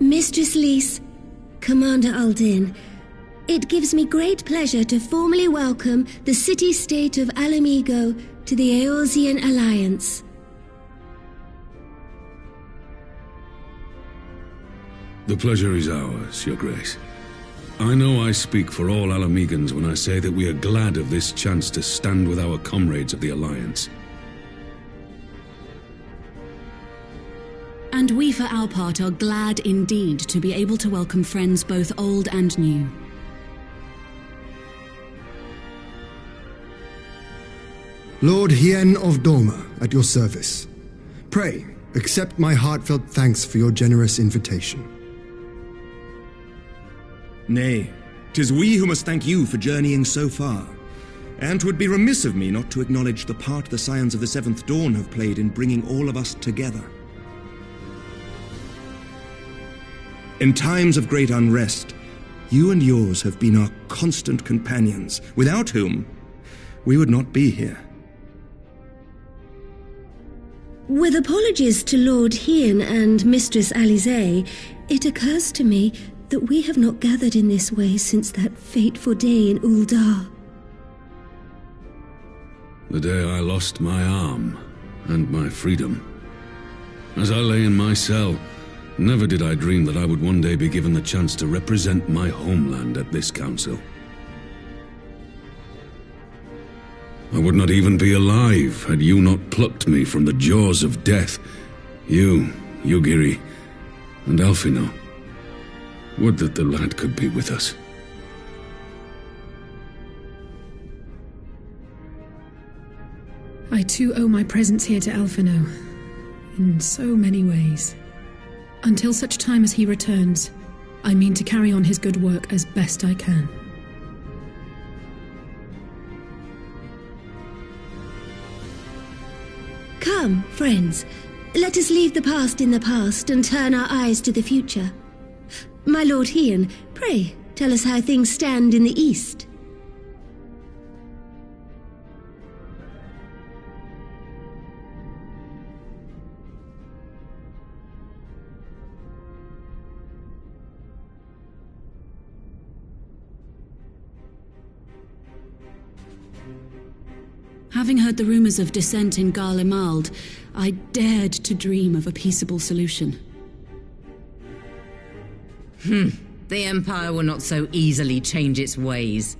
Mistress Lys, Commander Aldin, it gives me great pleasure to formally welcome the city-state of Alamigo to the Eorzean Alliance. The pleasure is ours, Your Grace. I know I speak for all Alamegans when I say that we are glad of this chance to stand with our comrades of the Alliance. And we for our part are glad indeed to be able to welcome friends both old and new. Lord Hien of Doma, at your service. Pray, accept my heartfelt thanks for your generous invitation. Nay, 'tis we who must thank you for journeying so far. And 'twould be remiss of me not to acknowledge the part the Scions of the Seventh Dawn have played in bringing all of us together. In times of great unrest, you and yours have been our constant companions, without whom we would not be here. With apologies to Lord Hien and Mistress Alisaie, it occurs to me that we have not gathered in this way since that fateful day in Uldar. The day I lost my arm and my freedom. As I lay in my cell, never did I dream that I would one day be given the chance to represent my homeland at this council. I would not even be alive had you not plucked me from the jaws of death. You, Yugiri, and Alphino. Would that the lad could be with us. I too owe my presence here to Alphino, in so many ways. Until such time as he returns, I mean to carry on his good work as best I can. Come, friends, let us leave the past in the past and turn our eyes to the future. My Lord Hien, pray, tell us how things stand in the East. Having heard the rumors of dissent in Garlemald, I dared to dream of a peaceable solution. The Empire will not so easily change its ways.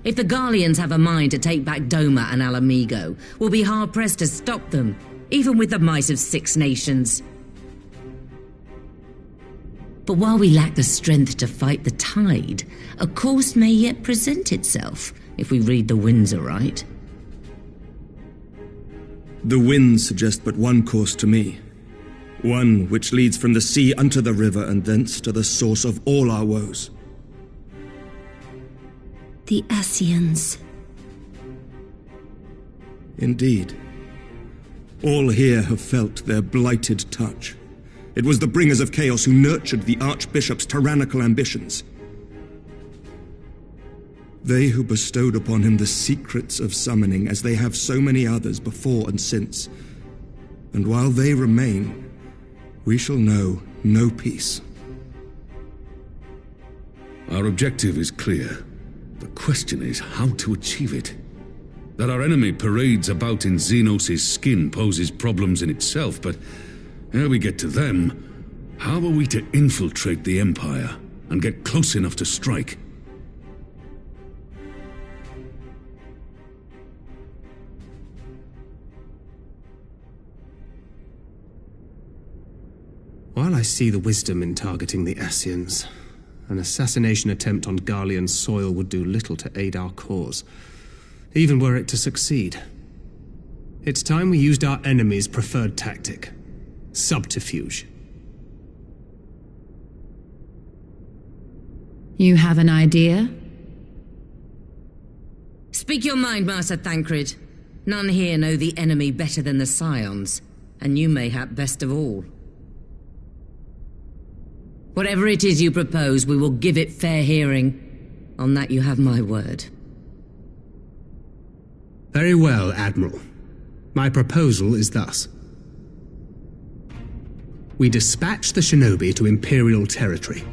If the Garleans have a mind to take back Doma and Alamigo, we'll be hard-pressed to stop them, even with the might of 6 nations. But while we lack the strength to fight the tide, a course may yet present itself, if we read the winds aright. The winds suggest but one course to me. One which leads from the sea unto the river and thence to the source of all our woes. The Ascians. Indeed. All here have felt their blighted touch. It was the bringers of chaos who nurtured the Archbishop's tyrannical ambitions. They who bestowed upon him the secrets of summoning, as they have so many others before and since. And while they remain, we shall know no peace. Our objective is clear. The question is how to achieve it. That our enemy parades about in Xenos' skin poses problems in itself, but ere we get to them, how are we to infiltrate the Empire and get close enough to strike? While I see the wisdom in targeting the Ascians, an assassination attempt on Garlean soil would do little to aid our cause, even were it to succeed. It's time we used our enemy's preferred tactic: subterfuge. You have an idea? Speak your mind, Master Thancred. None here know the enemy better than the Scions, and you mayhap best of all. Whatever it is you propose, we will give it fair hearing. On that you have my word. Very well, Admiral. My proposal is thus. we dispatch the shinobi to Imperial territory.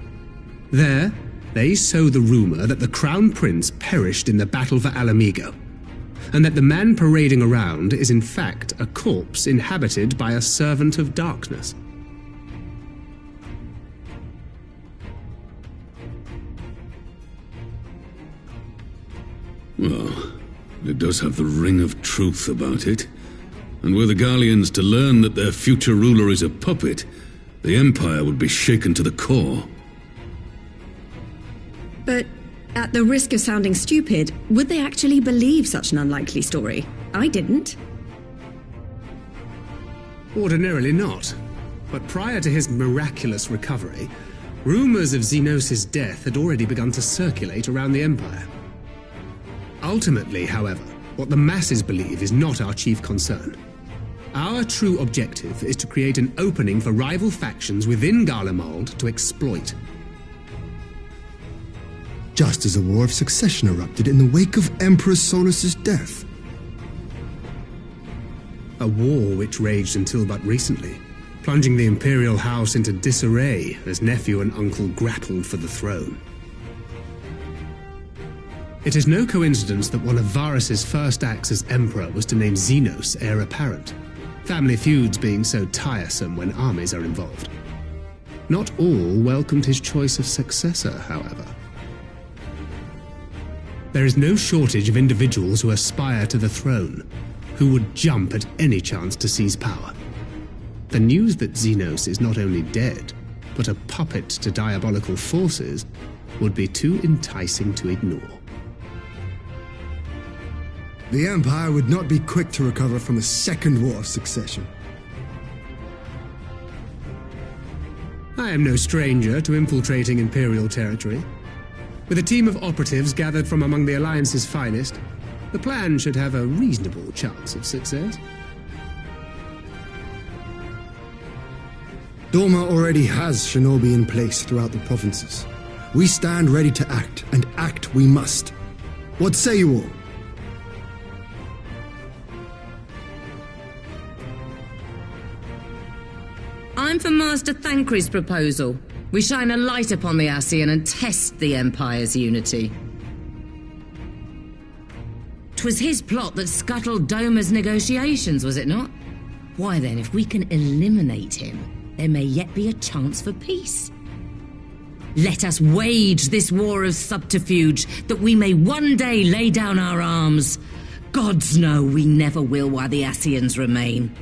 There, they sow the rumor that the Crown Prince perished in the battle for Alamigo, and that the man parading around is in fact a corpse inhabited by a servant of darkness. Well, it does have the ring of truth about it. And were the Garleans to learn that their future ruler is a puppet, the Empire would be shaken to the core. But at the risk of sounding stupid, would they actually believe such an unlikely story? I didn't. Ordinarily not. But prior to his miraculous recovery, rumors of Xenos' death had already begun to circulate around the Empire. Ultimately, however, what the masses believe is not our chief concern. Our true objective is to create an opening for rival factions within Garlemald to exploit. Just as a war of succession erupted in the wake of Emperor Solus's death. A war which raged until but recently, plunging the Imperial House into disarray as nephew and uncle grappled for the throne. It is no coincidence that one of Varus's first acts as Emperor was to name Xenos heir apparent, family feuds being so tiresome when armies are involved. Not all welcomed his choice of successor, however. There is no shortage of individuals who aspire to the throne, who would jump at any chance to seize power. The news that Xenos is not only dead, but a puppet to diabolical forces, would be too enticing to ignore. The Empire would not be quick to recover from a second war of succession. I am no stranger to infiltrating Imperial territory. With a team of operatives gathered from among the Alliance's finest, the plan should have a reasonable chance of success. Doma already has shinobi in place throughout the provinces. We stand ready to act, and act we must. What say you all? I'm for Master Thancred's proposal. We shine a light upon the Ascian and test the Empire's unity. 'Twas his plot that scuttled Doma's negotiations, was it not? Why then, if we can eliminate him, there may yet be a chance for peace. Let us wage this war of subterfuge, that we may one day lay down our arms. Gods know we never will while the Ascians remain.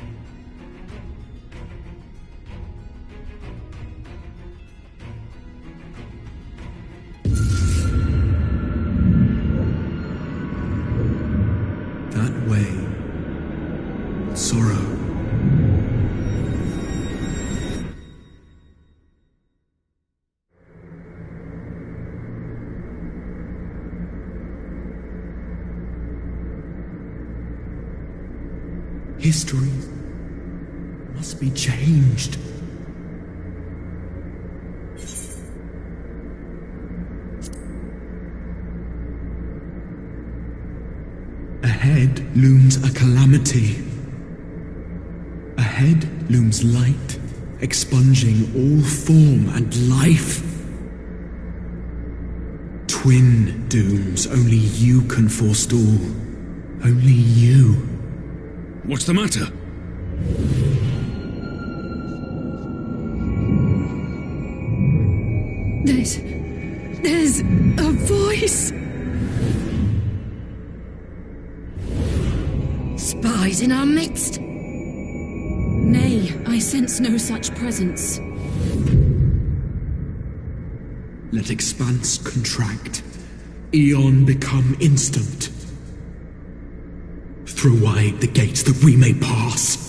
That way. Sorrow. History must be changed. Ahead looms a calamity. Ahead looms light, expunging all form and life. Twin dooms only you can forestall. Only you. What's the matter? There's a voice. Spies in our midst? Nay, I sense no such presence. Let expanse contract, eon become instant. Throw wide the gates that we may pass.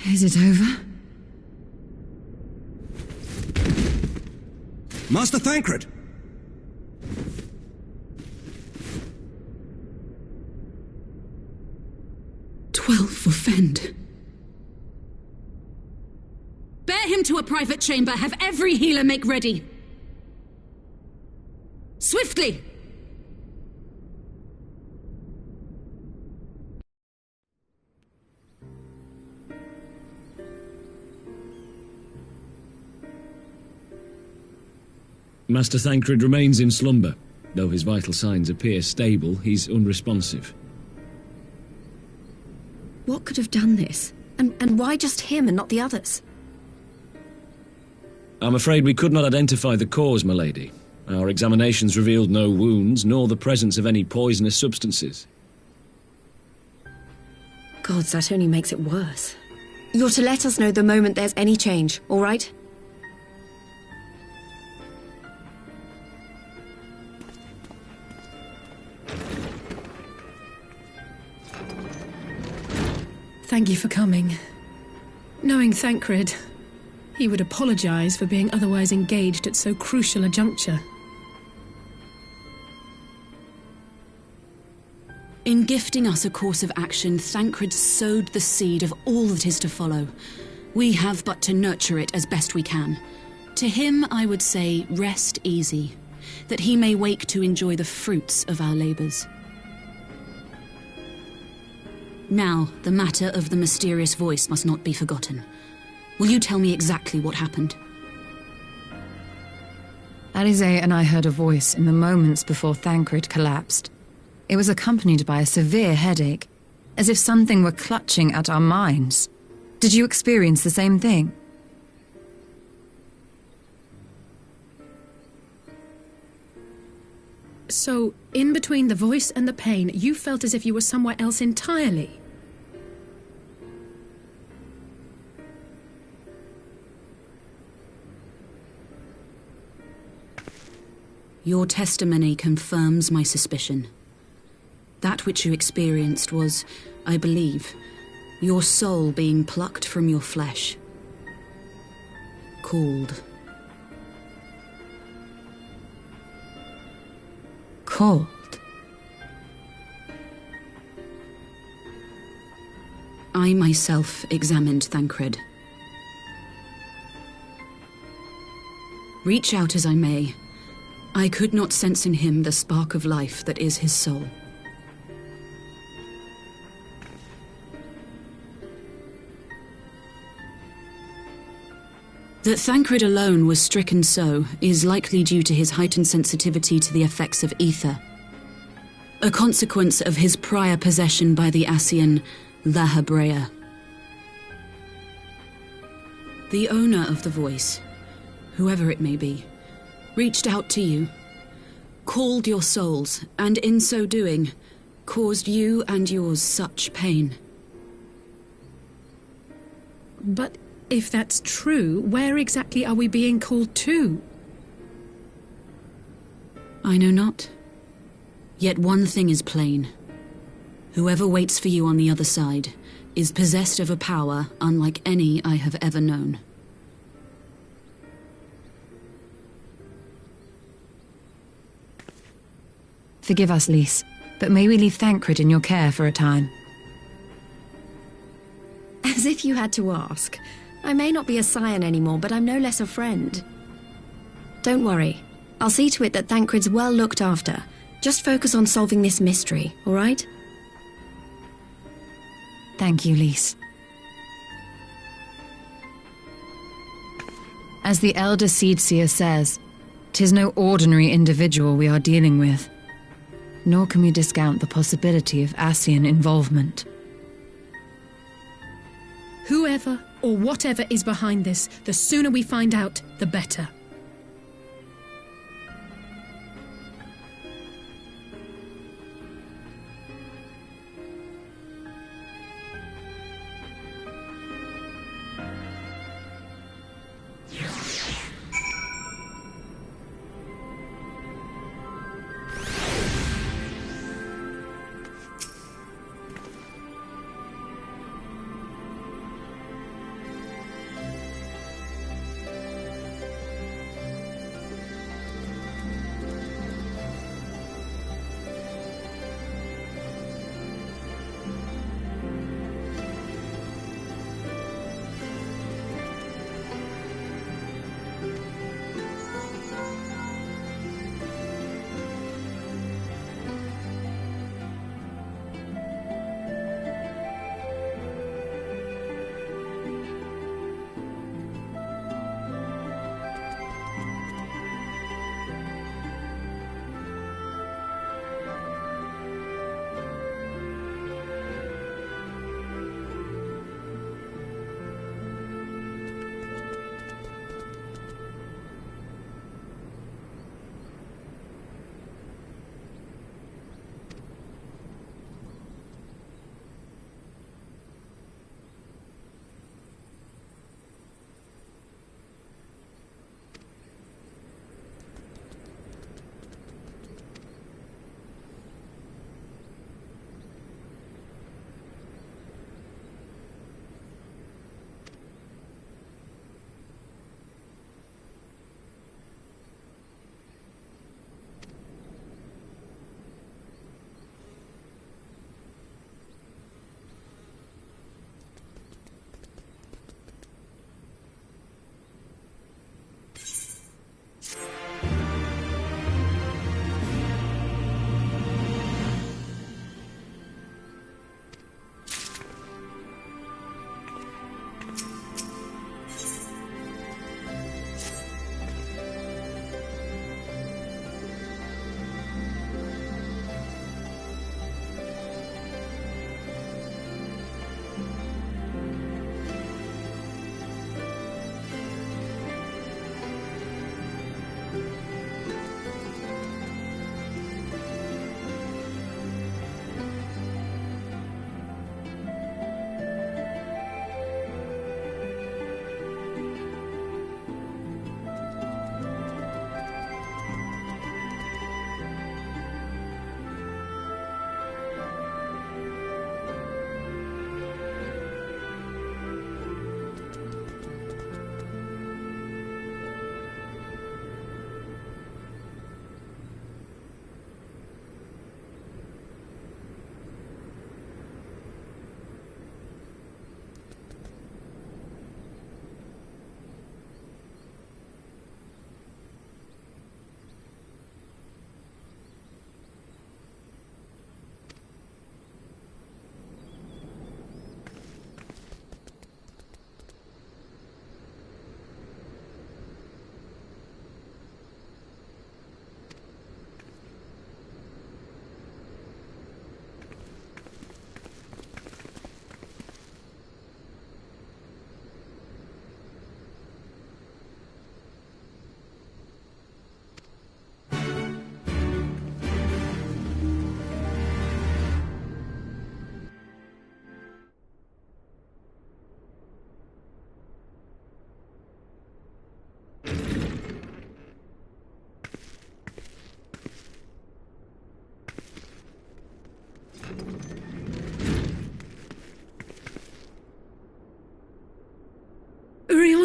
Is it over? Master Thancred! 12 for Fend. Bear him to a private chamber. Have every healer make ready. Swiftly! Master Thancred remains in slumber. Though his vital signs appear stable, he's unresponsive. What could have done this? And why just him and not the others? I'm afraid we could not identify the cause, my lady. Our examinations revealed no wounds, nor the presence of any poisonous substances. Gods, that only makes it worse. You're to let us know the moment there's any change, all right? Thank you for coming. Knowing Thancred, he would apologize for being otherwise engaged at so crucial a juncture. In gifting us a course of action, Thancred sowed the seed of all that is to follow. We have but to nurture it as best we can. To him, I would say, rest easy, that he may wake to enjoy the fruits of our labours. Now, the matter of the mysterious voice must not be forgotten. Will you tell me exactly what happened? Alizé and I heard a voice in the moments before Thancred collapsed. It was accompanied by a severe headache, as if something were clutching at our minds. Did you experience the same thing? So, in between the voice and the pain, you felt as if you were somewhere else entirely? Your testimony confirms my suspicion. That which you experienced was, I believe, your soul being plucked from your flesh. Called. Called? I myself examined Thancred. Reach out as I may, I could not sense in him the spark of life that is his soul. That Thancred alone was stricken so is likely due to his heightened sensitivity to the effects of ether, a consequence of his prior possession by the Ascian La Hebrea. The owner of the voice, whoever it may be, reached out to you, called your souls, and in so doing, caused you and yours such pain. But if that's true, where exactly are we being called to? I know not. Yet one thing is plain. Whoever waits for you on the other side is possessed of a power unlike any I have ever known. Forgive us, Lys, but may we leave Thancred in your care for a time? As if you had to ask. I may not be a scion anymore, but I'm no less a friend. Don't worry. I'll see to it that Thancred's well looked after. Just focus on solving this mystery, all right? Thank you, Lys. As the Elder Seedseer says, 'tis no ordinary individual we are dealing with. Nor can we discount the possibility of Ascian involvement. Whoever or whatever is behind this, the sooner we find out, the better.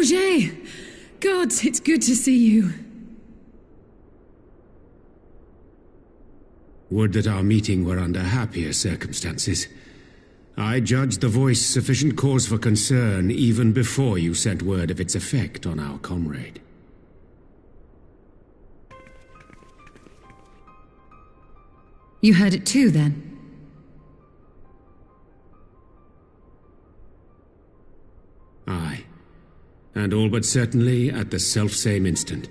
Rianger! Gods, it's good to see you. Would that our meeting were under happier circumstances. I judged the voice sufficient cause for concern even before you sent word of its effect on our comrade. You heard it too, then? Aye. And all but certainly at the selfsame instant.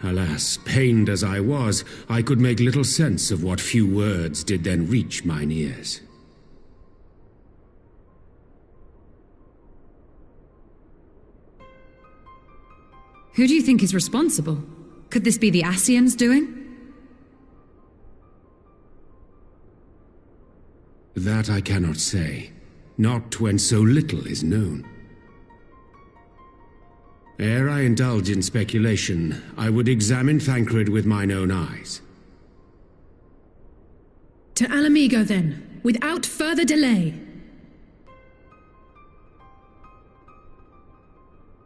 Alas, pained as I was, I could make little sense of what few words did then reach mine ears. Who do you think is responsible? Could this be the Ascians doing? That I cannot say. Not when so little is known. Ere I indulge in speculation, I would examine Thancred with mine own eyes. To Alamigo, then, without further delay.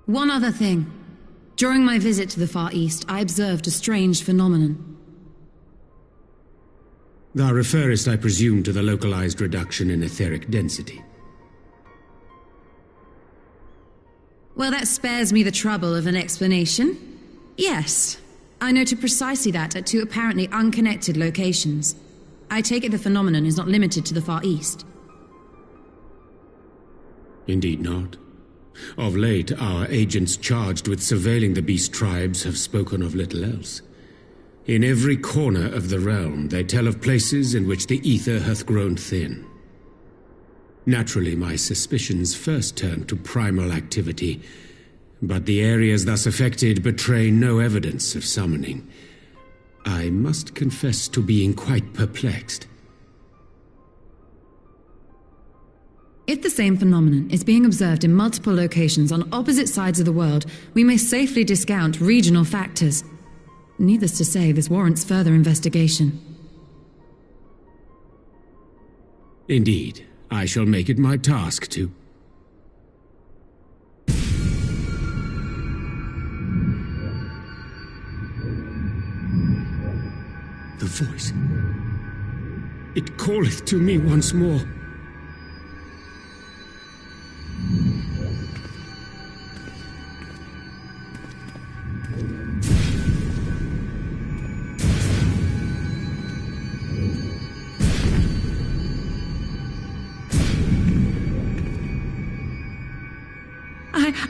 One other thing. During my visit to the Far East, I observed a strange phenomenon. Thou referrest, I presume, to the localized reduction in etheric density. Well, that spares me the trouble of an explanation. Yes, I noted precisely that at two apparently unconnected locations. I take it the phenomenon is not limited to the Far East. Indeed not. Of late, our agents charged with surveilling the beast tribes have spoken of little else. In every corner of the realm, they tell of places in which the ether hath grown thin. Naturally, my suspicions first turned to primal activity, but the areas thus affected betray no evidence of summoning. I must confess to being quite perplexed. If the same phenomenon is being observed in multiple locations on opposite sides of the world, we may safely discount regional factors. Needless to say, this warrants further investigation. Indeed. I shall make it my task to... The voice. It calleth to me once more.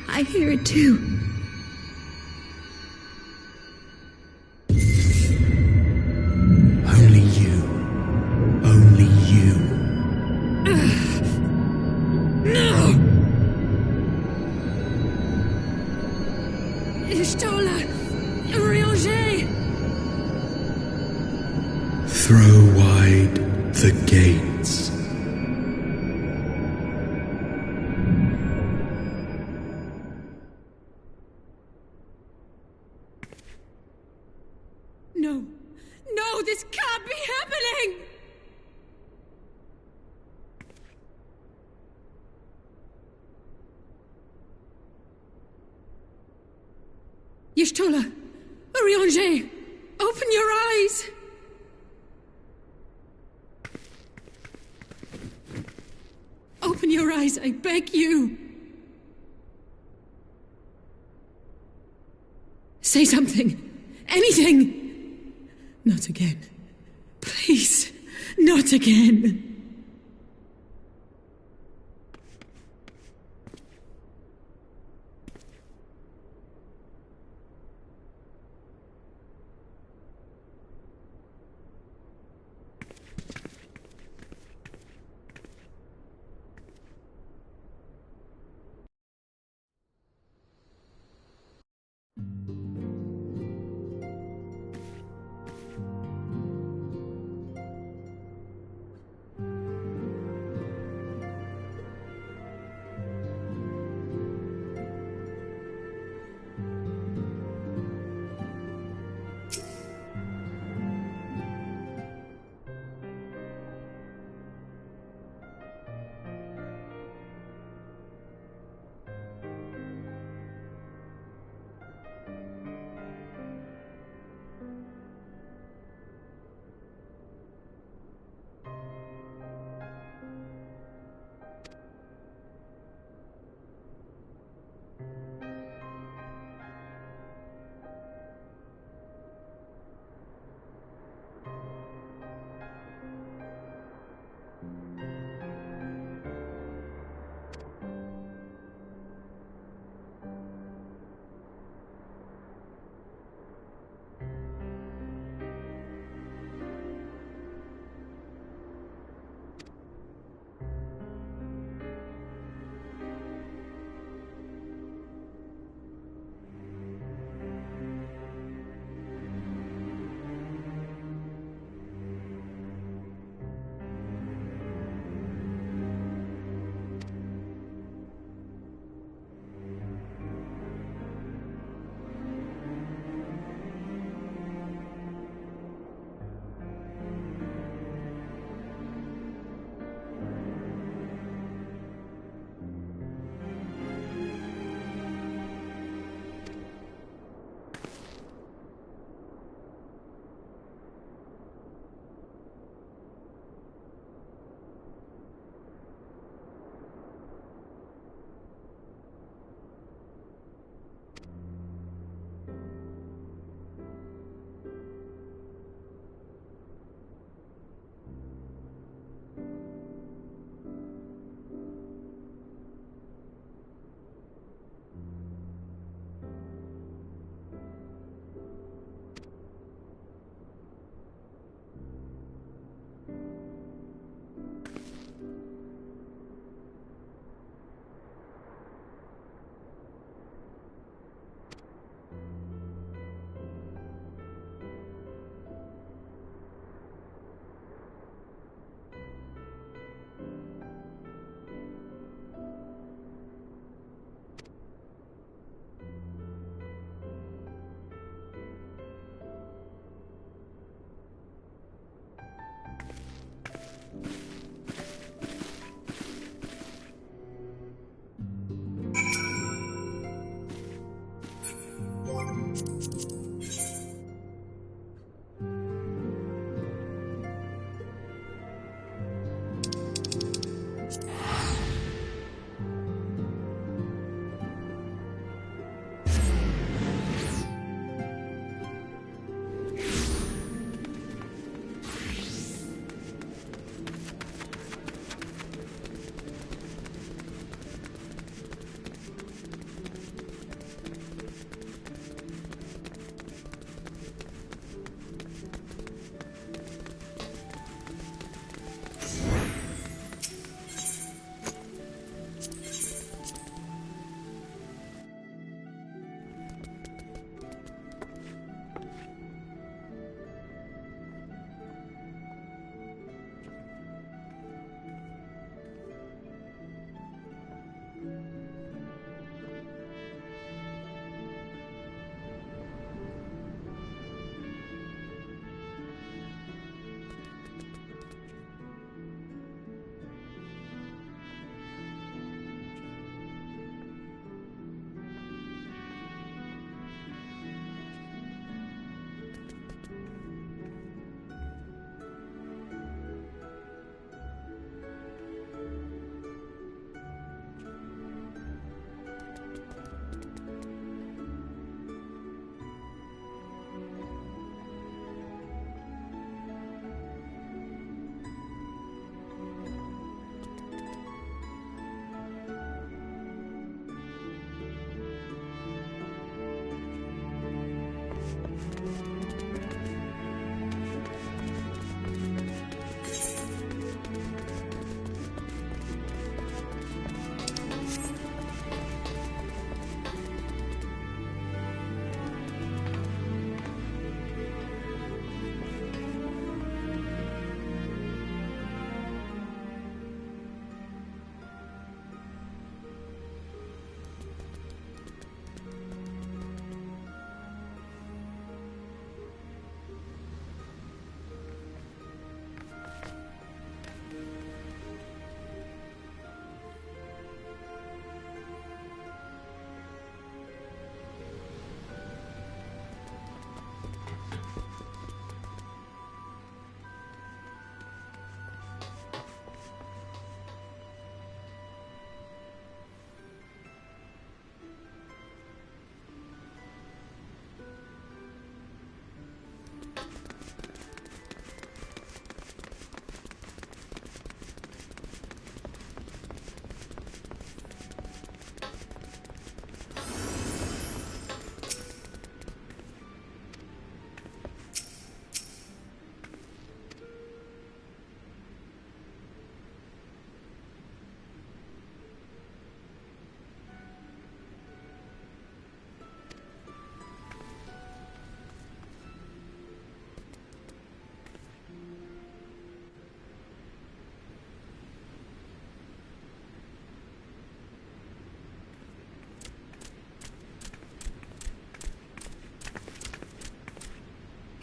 I hear it too. Only you. Only you. No! Ishtola! Rianger! Throw wide the gates. No, this can't be happening! Y'shtola! Rianger! Open your eyes! Open your eyes, I beg you! Say something! Anything! Not again. Please, not again.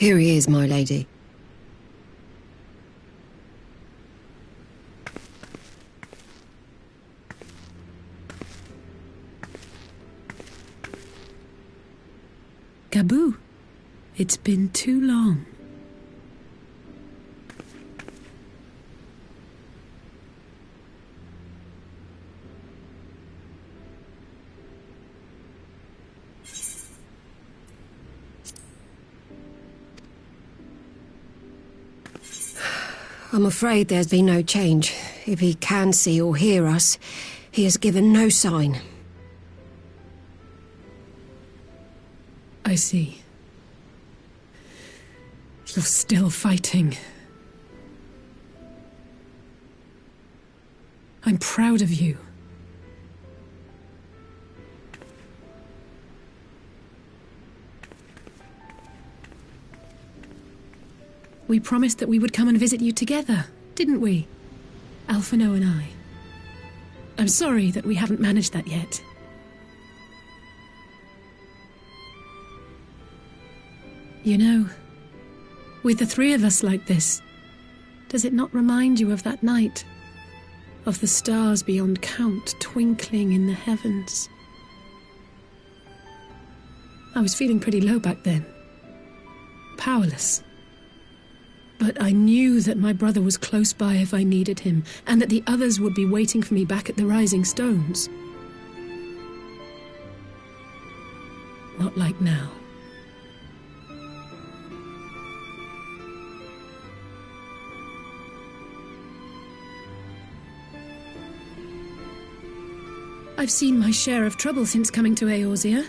Here he is, my lady. Gabu, it's been too long. I'm afraid there's been no change. If he can see or hear us, he has given no sign. I see. You're still fighting. I'm proud of you. We promised that we would come and visit you together, didn't we? Alphino and I. I'm sorry that we haven't managed that yet. You know, with the three of us like this, does it not remind you of that night? Of the stars beyond count twinkling in the heavens? I was feeling pretty low back then. Powerless. But I knew that my brother was close by if I needed him, and that the others would be waiting for me back at the Rising Stones. Not like now. I've seen my share of trouble since coming to Eorzea.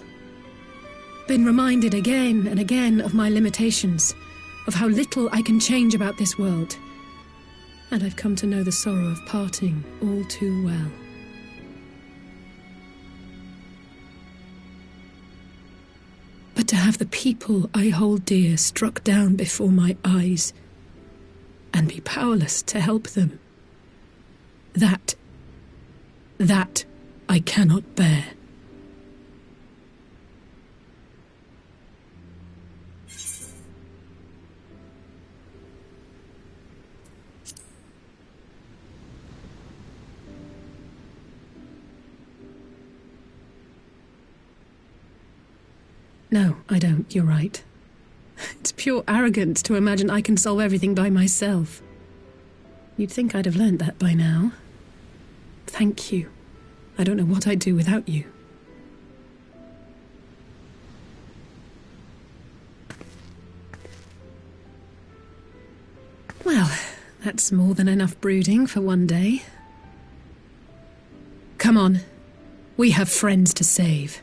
Been reminded again and again of my limitations, of how little I can change about this world. And I've come to know the sorrow of parting all too well. But to have the people I hold dear struck down before my eyes, and be powerless to help them, that I cannot bear. No, I don't. You're right. It's pure arrogance to imagine I can solve everything by myself. You'd think I'd have learned that by now. Thank you. I don't know what I'd do without you. Well, that's more than enough brooding for one day. Come on. We have friends to save.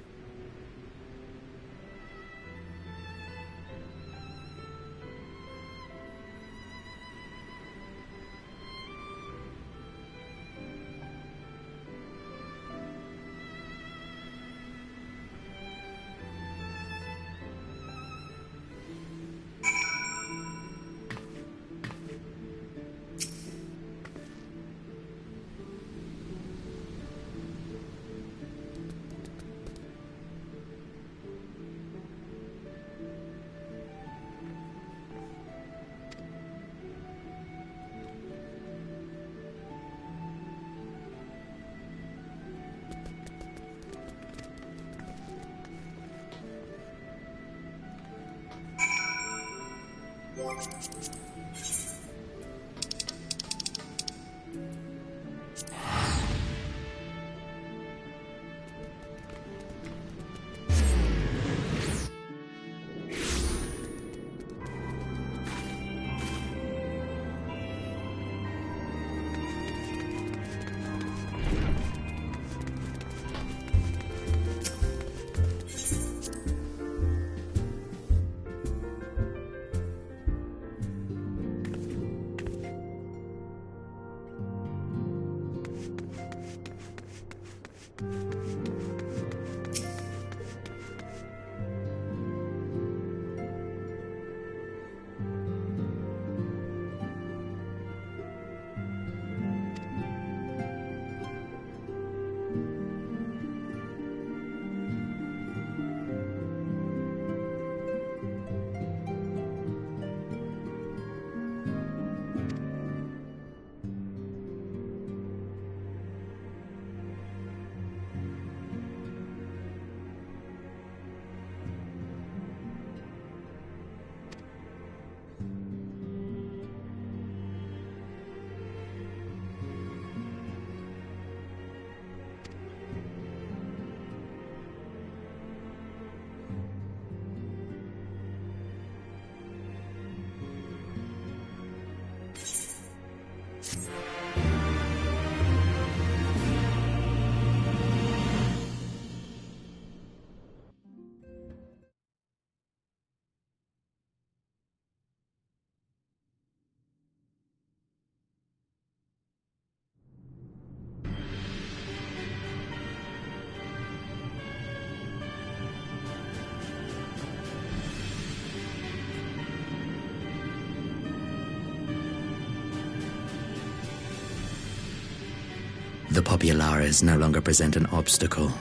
the populares no longer present an obstacle.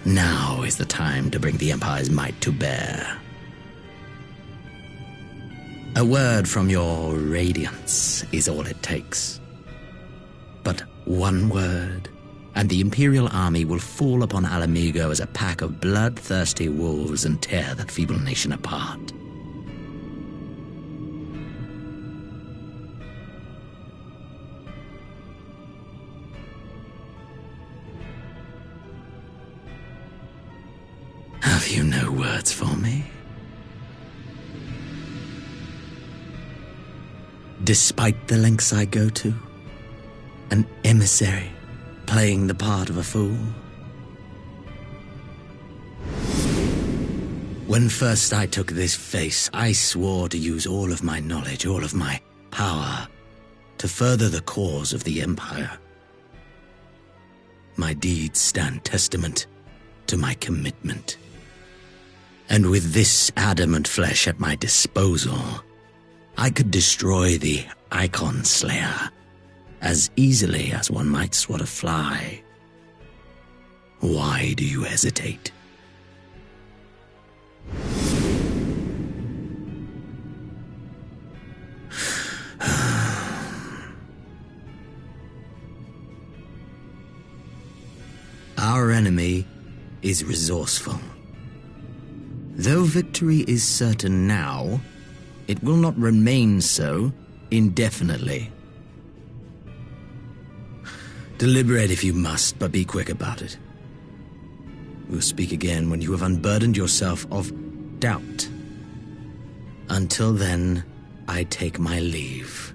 Now is the time to bring the Empire's might to bear. A word from your Radiance is all it takes. But one word, and the Imperial army will fall upon Alamigo as a pack of bloodthirsty wolves and tear that feeble nation apart. Have you no words for me? Despite the lengths I go to, an emissary playing the part of a fool. When first I took this face, I swore to use all of my knowledge, all of my power, to further the cause of the Empire. My deeds stand testament to my commitment. And with this adamant flesh at my disposal, I could destroy the Icon Slayer as easily as one might swat a fly. Why do you hesitate? Our enemy is resourceful. Though victory is certain now, it will not remain so indefinitely. Deliberate if you must, but be quick about it. We'll speak again when you have unburdened yourself of doubt. Until then, I take my leave,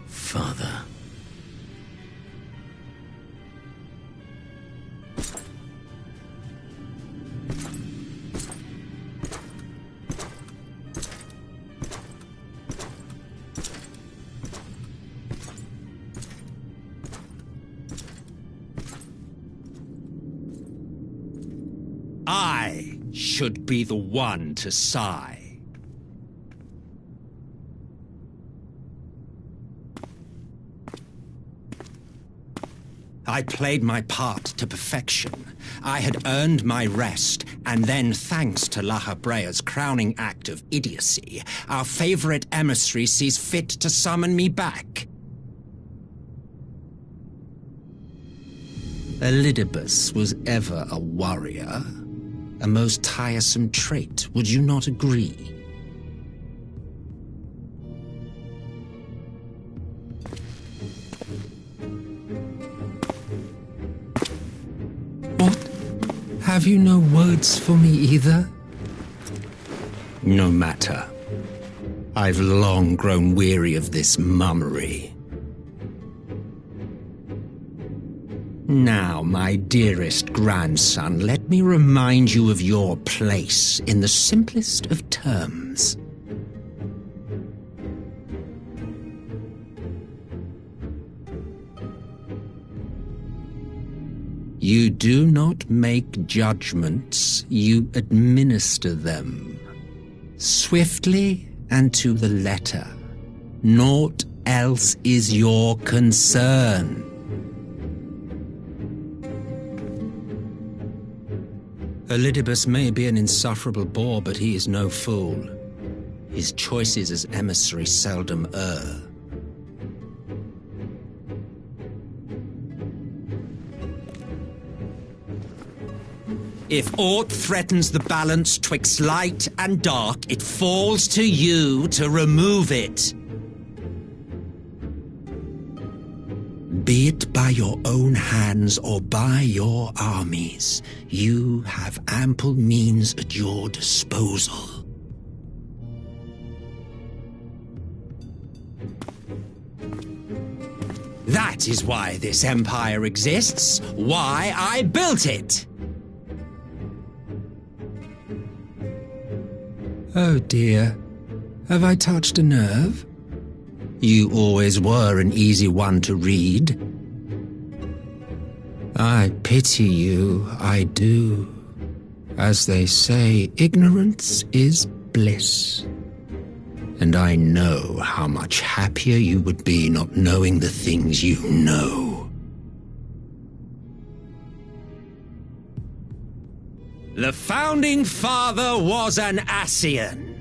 Father. I should be the one to sigh. I played my part to perfection. I had earned my rest, and then, thanks to La Habrea's crowning act of idiocy, our favorite emissary sees fit to summon me back. Elidibus was ever a warrior. A most tiresome trait, would you not agree? What? Have you no words for me either? No matter. I've long grown weary of this mummery. Now, my dearest grandson, let me remind you of your place in the simplest of terms. You do not make judgments, you administer them. Swiftly and to the letter. Naught else is your concern. Elidibus may be an insufferable bore, but he is no fool. His choices as emissary seldom err. If aught threatens the balance twixt light and dark, it falls to you to remove it. Be it by your own hands or by your armies, you have ample means at your disposal. That is why this empire exists, why I built it. Oh dear, have I touched a nerve? You always were an easy one to read. I pity you, I do. As they say, ignorance is bliss. And I know how much happier you would be not knowing the things you know. The founding father was an Ascian,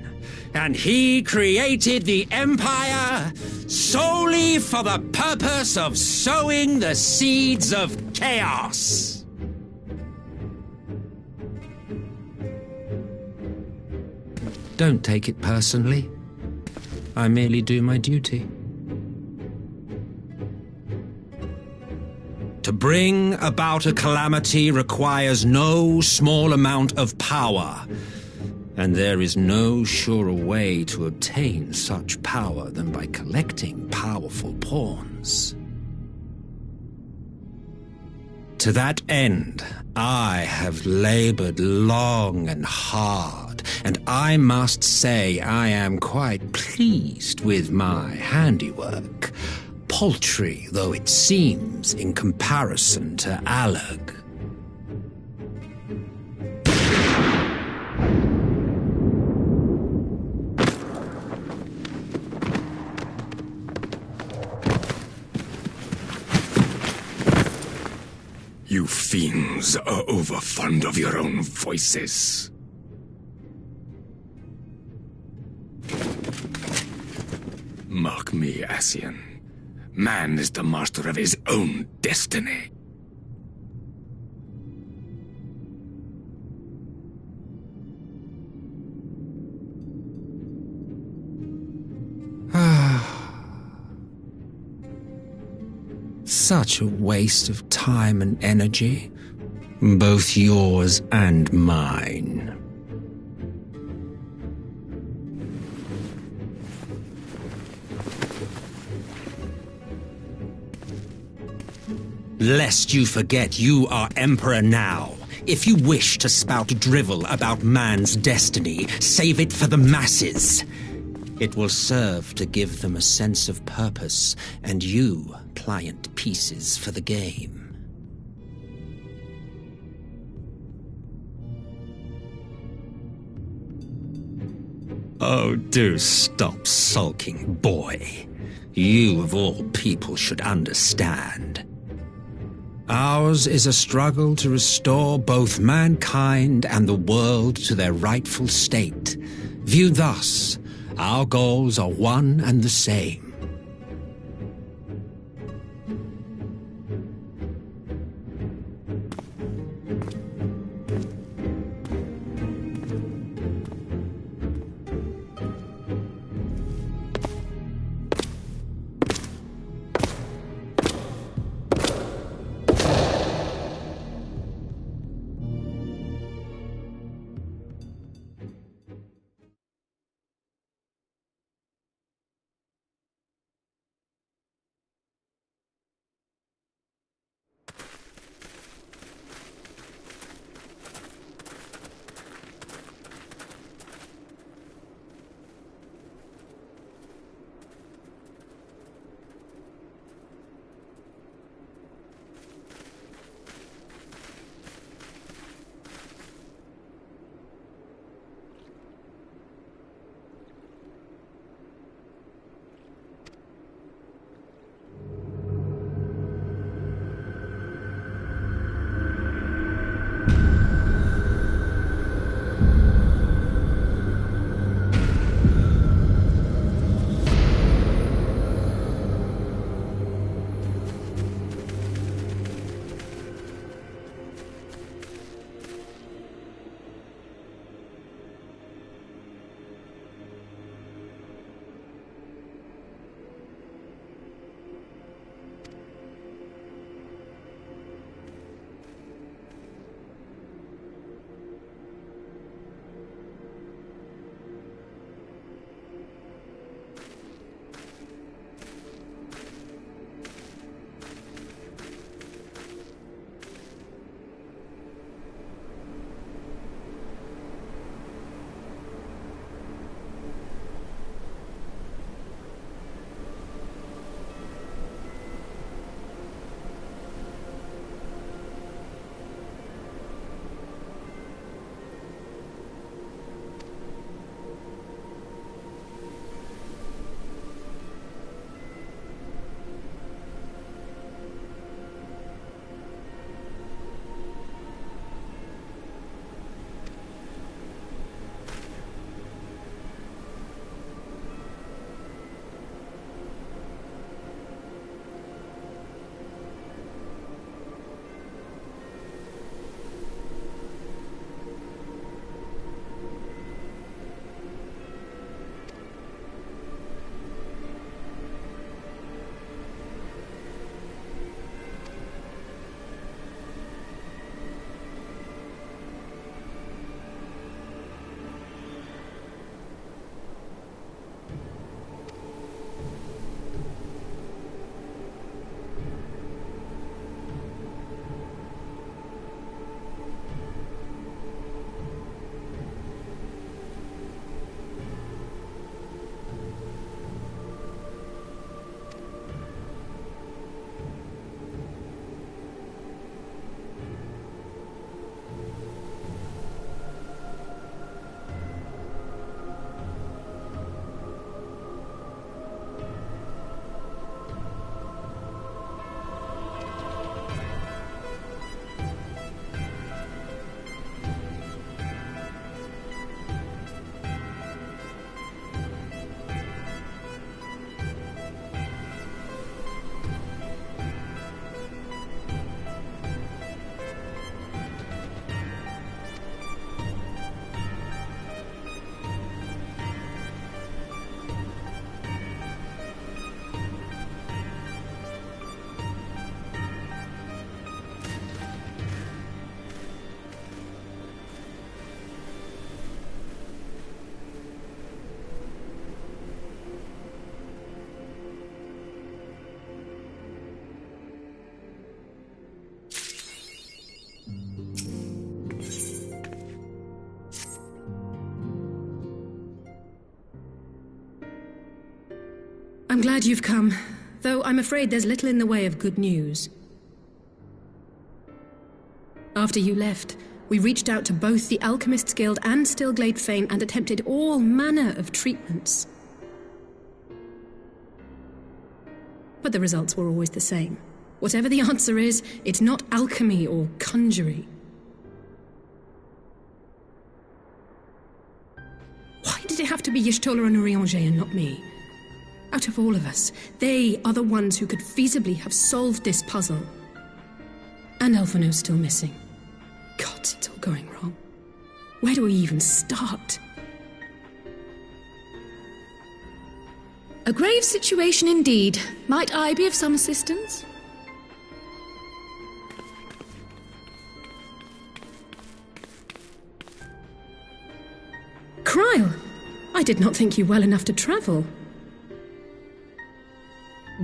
and he created the Empire solely for the purpose of sowing the seeds of chaos. Don't take it personally. I merely do my duty. To bring about a calamity requires no small amount of power, and there is no surer way to obtain such power than by collecting powerful pawns. To that end, I have labored long and hard, and I must say I am quite pleased with my handiwork, paltry though it seems in comparison to Alec. You fiends are overfond of your own voices. Mark me, Ascian. Man is the master of his own destiny. Such a waste of time and energy, both yours and mine. Lest you forget you are Emperor now. If you wish to spout drivel about man's destiny, save it for the masses. It will serve to give them a sense of purpose, and you pliant pieces for the game. Oh, do stop sulking, boy. You, of all people, should understand. Ours is a struggle to restore both mankind and the world to their rightful state. Viewed thus, our goals are one and the same. I'm glad you've come, though I'm afraid there's little in the way of good news. After you left, we reached out to both the Alchemists Guild and Stillglade Fane and attempted all manner of treatments. But the results were always the same. Whatever the answer is, it's not alchemy or conjury. Why did it have to be Y'shtola and Urianger and not me? Out of all of us, they are the ones who could feasibly have solved this puzzle. And Elfino's still missing. God, it's all going wrong. Where do we even start? A grave situation indeed. Might I be of some assistance? Cryle! I did not think you well enough to travel.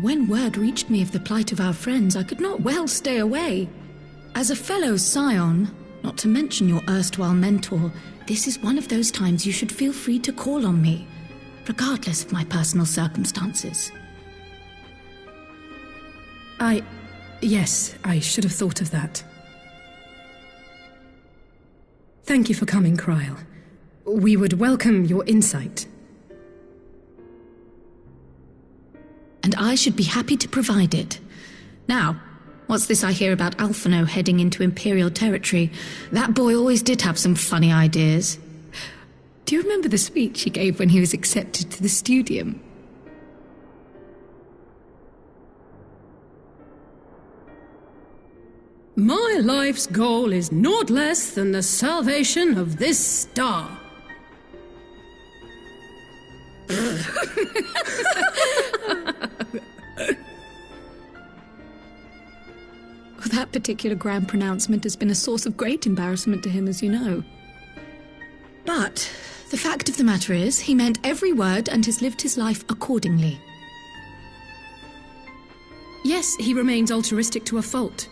When word reached me of the plight of our friends, I could not well stay away. As a fellow scion, not to mention your erstwhile mentor, this is one of those times you should feel free to call on me, regardless of my personal circumstances. Yes, I should have thought of that. Thank you for coming, Cryle. We would welcome your insight. And I should be happy to provide it. Now, what's this I hear about Alphino heading into Imperial territory? That boy always did have some funny ideas. Do you remember the speech he gave when he was accepted to the Studium? My life's goal is naught less than the salvation of this star. That particular grand pronouncement has been a source of great embarrassment to him, as you know. But the fact of the matter is, he meant every word and has lived his life accordingly. Yes, he remains altruistic to a fault,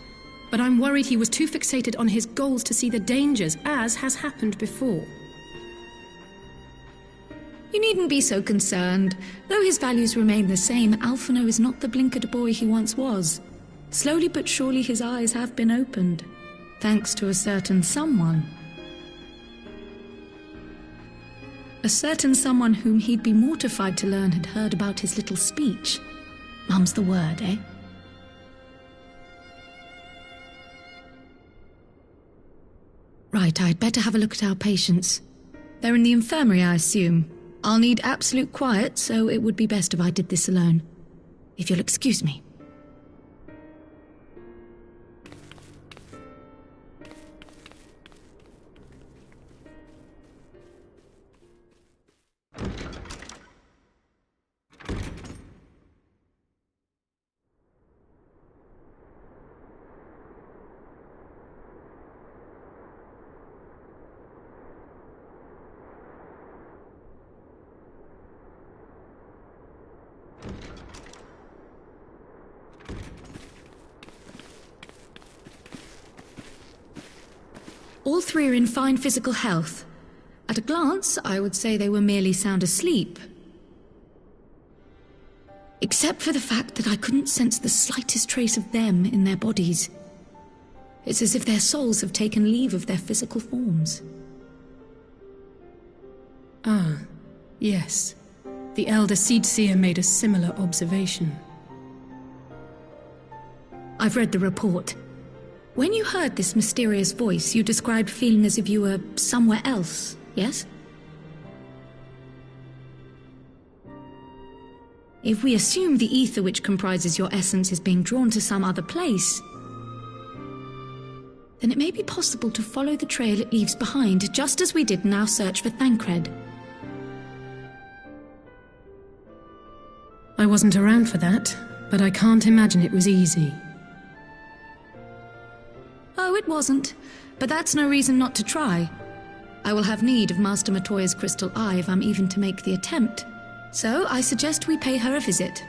but I'm worried he was too fixated on his goals to see the dangers, as has happened before. You needn't be so concerned. Though his values remain the same, Alphino is not the blinkered boy he once was. Slowly but surely his eyes have been opened, thanks to a certain someone. A certain someone whom he'd be mortified to learn had heard about his little speech. Mum's the word, eh? Right, I'd better have a look at our patients. They're in the infirmary, I assume. I'll need absolute quiet, so it would be best if I did this alone. If you'll excuse me. All three are in fine physical health. At a glance, I would say they were merely sound asleep. Except for the fact that I couldn't sense the slightest trace of them in their bodies. It's as if their souls have taken leave of their physical forms. Ah, yes. The Elder Seedseer made a similar observation. I've read the report. When you heard this mysterious voice, you described feeling as if you were somewhere else, yes? If we assume the ether which comprises your essence is being drawn to some other place, then it may be possible to follow the trail it leaves behind, just as we did in our search for Thancred. I wasn't around for that, but I can't imagine it was easy. Oh, it wasn't. But that's no reason not to try. I will have need of Master Matoya's crystal eye if I'm even to make the attempt. So I suggest we pay her a visit.